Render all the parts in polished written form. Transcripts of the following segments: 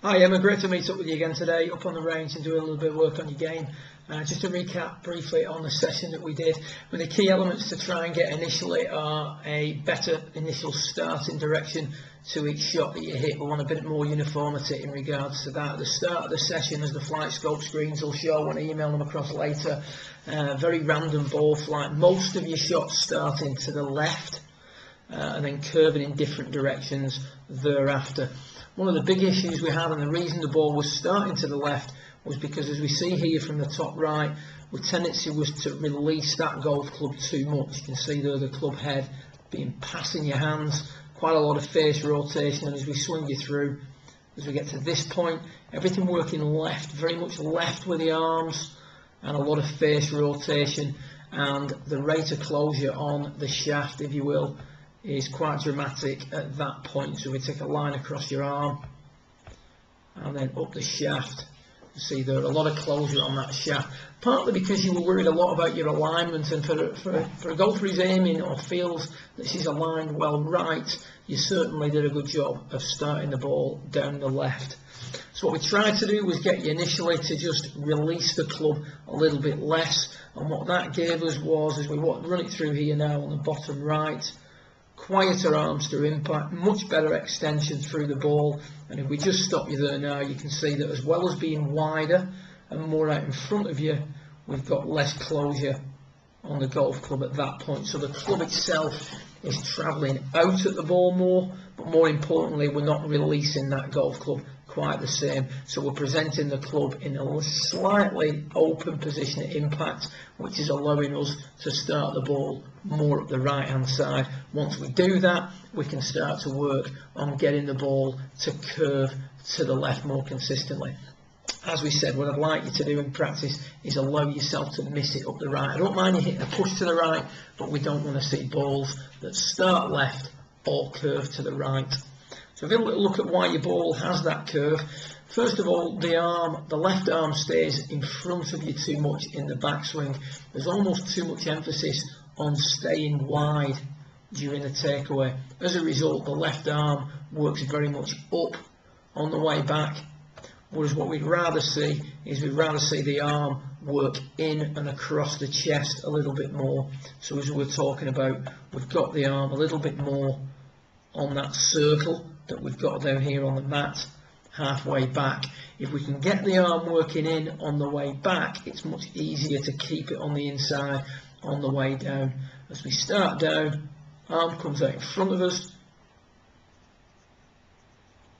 Hi Emma, great to meet up with you again today up on the range and do a little bit of work on your game. Just to recap briefly on the session that we did, the key elements to try and get initially are a better initial starting direction to each shot that you hit. We want a bit more uniformity in regards to that. At the start of the session, as the flight scope screens will show when I email them across later, very random ball flight. Most of your shots starting to the left and then curving in different directions thereafter. One of the big issues we had, and the reason the ball was starting to the left, was because, as we see here from the top right, the tendency was to release that golf club too much. You can see there the club head being passing your hands, quite a lot of face rotation, and as we swing you through, as we get to this point, everything working left, very much left with the arms, and a lot of face rotation, and the rate of closure on the shaft, if you will, is quite dramatic at that point. So we take a line across your arm and then up the shaft. You see there a lot of closure on that shaft, partly because you were worried a lot about your alignment, and for a golfer who's aiming or feels that she's aligned well right, you certainly did a good job of starting the ball down the left. So what we tried to do was get you initially to just release the club a little bit less, and what that gave us was, as we run it through here now on the bottom right, quieter arms through impact, much better extension through the ball. And if we just stop you there now, you can see that as well as being wider and more out in front of you, we've got less closure on the golf club at that point. So the club itself is travelling out at the ball more, but more importantly, we're not releasing that golf club quite the same. So we're presenting the club in a slightly open position at impact, which is allowing us to start the ball more up the right hand side. Once we do that, we can start to work on getting the ball to curve to the left more consistently. As we said, what I'd like you to do in practice is allow yourself to miss it up the right. I don't mind you hitting a push to the right, but we don't want to see balls that start left or curve to the right. So if you look at why your ball has that curve, first of all, the left arm stays in front of you too much in the backswing. There's almost too much emphasis on staying wide during the takeaway. As a result, the left arm works very much up on the way back. Whereas what we'd rather see is the arm work in and across the chest a little bit more. So as we were talking about, we've got the arm a little bit more on that circle that we've got down here on the mat, halfway back. If we can get the arm working in on the way back, it's much easier to keep it on the inside on the way down. As we start down, arm comes out in front of us,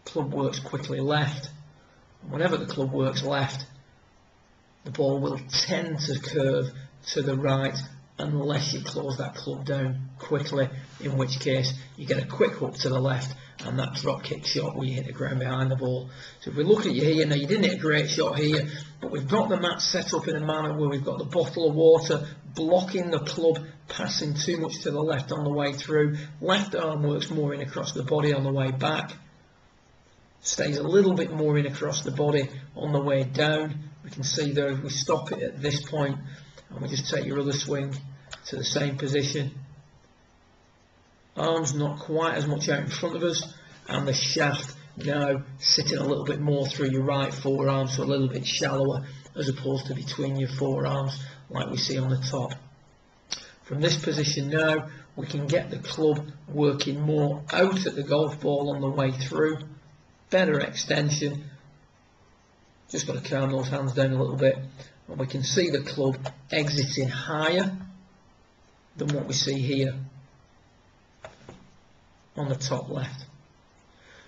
club works quickly left. Whenever the club works left, the ball will tend to curve to the right unless you close that club down quickly, in which case you get a quick hook to the left and that drop kick shot where you hit the ground behind the ball. So if we look at you here, now you didn't hit a great shot here, but we've got the mat set up in a manner where we've got the bottle of water blocking the club passing too much to the left on the way through. Left arm works more in across the body on the way back, stays a little bit more in across the body on the way down. We can see there if we stop it at this point and we just take your other swing to the same position, arms not quite as much out in front of us, and the shaft now sitting a little bit more through your right forearm, so a little bit shallower as opposed to between your forearms like we see on the top. From this position now, we can get the club working more out at the golf ball on the way through, better extension. Just got to calm those hands down a little bit, and we can see the club exiting higher than what we see here on the top left.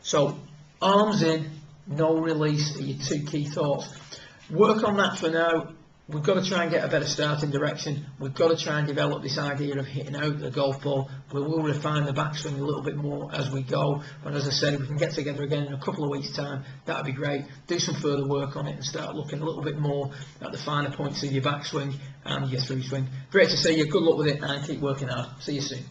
So arms in, no release are your two key thoughts. Work on that for now. We've got to try and get a better starting direction. We've got to try and develop this idea of hitting out the golf ball. We will refine the backswing a little bit more as we go. But as I said, if we can get together again in a couple of weeks' time, that would be great. Do some further work on it and start looking a little bit more at the finer points of your backswing and your through swing. Great to see you. Good luck with it and keep working hard. See you soon.